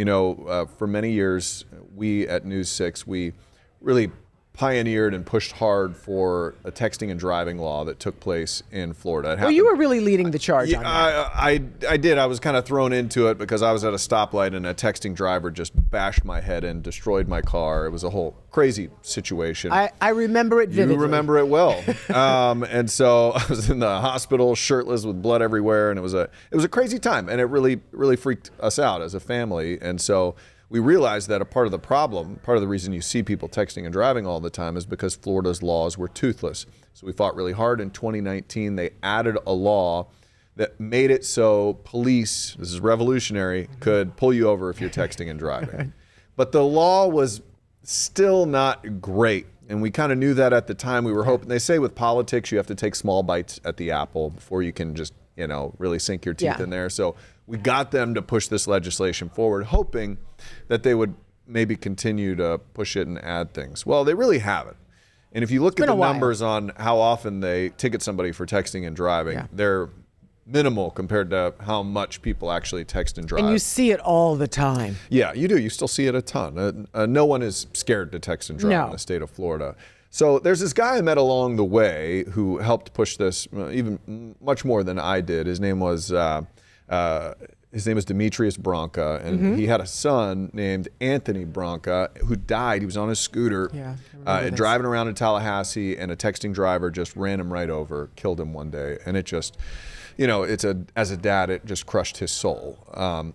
For many years, we at News 6, we really pioneered and pushed hard for a texting and driving law that took place in Florida. Well, you were really leading the charge on that. I did. I was kind of thrown into it because I was at a stoplight and a texting driver just bashed my head in, destroyed my car. It was a whole crazy situation. I remember it vividly. You remember it well. And so I was in the hospital, shirtless with blood everywhere, and it was a crazy time, and it really freaked us out as a family. And so we realized that a part of the problem, part of the reason you see people texting and driving all the time is because Florida's laws were toothless. So we fought really hard. In 2019, they added a law that made it so police, this is revolutionary, could pull you over if you're texting and driving. But the law was still not great. And we kind of knew that at the time. We were hoping, they say with politics, you have to take small bites at the apple before you can just, really sink your teeth in there. So we got them to push this legislation forward, hoping that they would maybe continue to push it and add things. Well, they really haven't. And if you look at the numbers on how often they ticket somebody for texting and driving, they're minimal compared to how much people actually text and drive. And you see it all the time. Yeah, you do. You still see it a ton. No one is scared to text and drive in the state of Florida. So there's this guy I met along the way who helped push this even much more than I did. His name was Demetrius Branca, and he had a son named Anthony Branca who died. He was on a scooter driving around in Tallahassee, and a texting driver just ran him right over, killed him one day. And it just, as a dad, it just crushed his soul.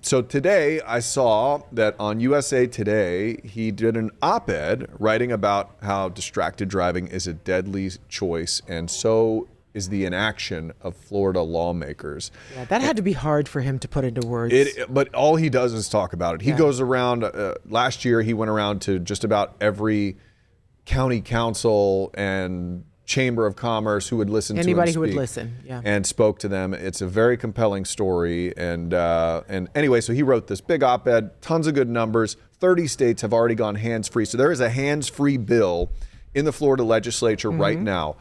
So today I saw that on USA Today, he did an op-ed writing about how distracted driving is a deadly choice, and so is the inaction of Florida lawmakers. Yeah, that had to be hard for him to put into words. But all he does is talk about it. He goes around, last year he went around to just about every county council and chamber of commerce who would listen to him anybody speak, who would listen, and spoke to them. It's a very compelling story. And anyway, so he wrote this big op-ed, tons of good numbers. 30 states have already gone hands-free. So there is a hands-free bill in the Florida legislature right now.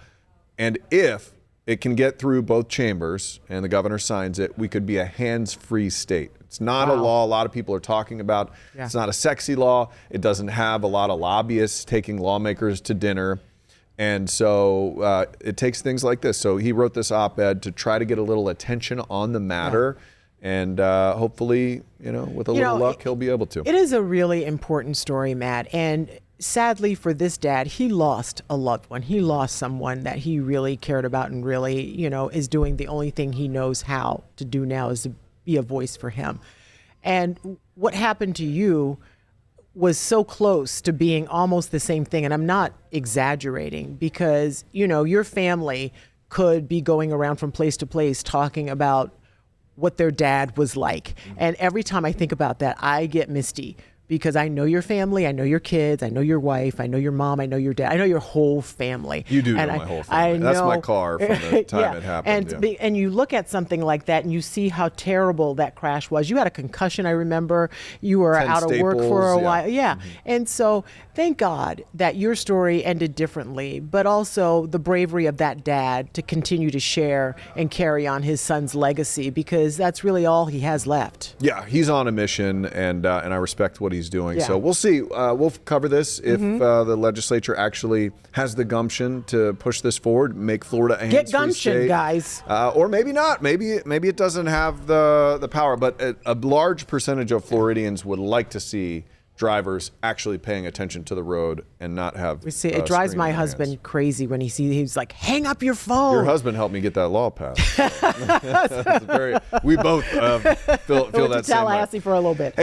And if it can get through both chambers and the governor signs it, we could be a hands-free state. It's not a law a lot of people are talking about. It's not a sexy law. It doesn't have a lot of lobbyists taking lawmakers to dinner. And so it takes things like this. So he wrote this op-ed to try to get a little attention on the matter. And hopefully, with a little luck, he'll be able to. It is a really important story, Matt. And sadly for this dad, he lost a loved one. He lost someone that he really cared about and really, is doing the only thing he knows how to do now is to be a voice for him. And what happened to you was so close to being almost the same thing. And I'm not exaggerating because, your family could be going around from place to place talking about what their dad was like. And every time I think about that, I get misty because I know your family, I know your kids, I know your wife, I know your mom, I know your dad, I know your whole family. You do know my whole family. That's my car from the time it happened. And you look at something like that and you see how terrible that crash was. You had a concussion, I remember. You were out of work for a while. Yeah. And so thank God that your story ended differently, but also the bravery of that dad to continue to share and carry on his son's legacy because that's really all he has left. Yeah, he's on a mission, and I respect what he's doing. So we'll see. We'll cover this if the legislature actually has the gumption to push this forward, make Florida a hands-free state. Get gumption, guys. Or maybe not. Maybe it doesn't have the power. But a large percentage of Floridians would like to see drivers actually paying attention to the road and not have. We see it drives my husband crazy when he's like, hang up your phone. Your husband helped me get that law passed. We both feel that same way. Tallahassee for a little bit.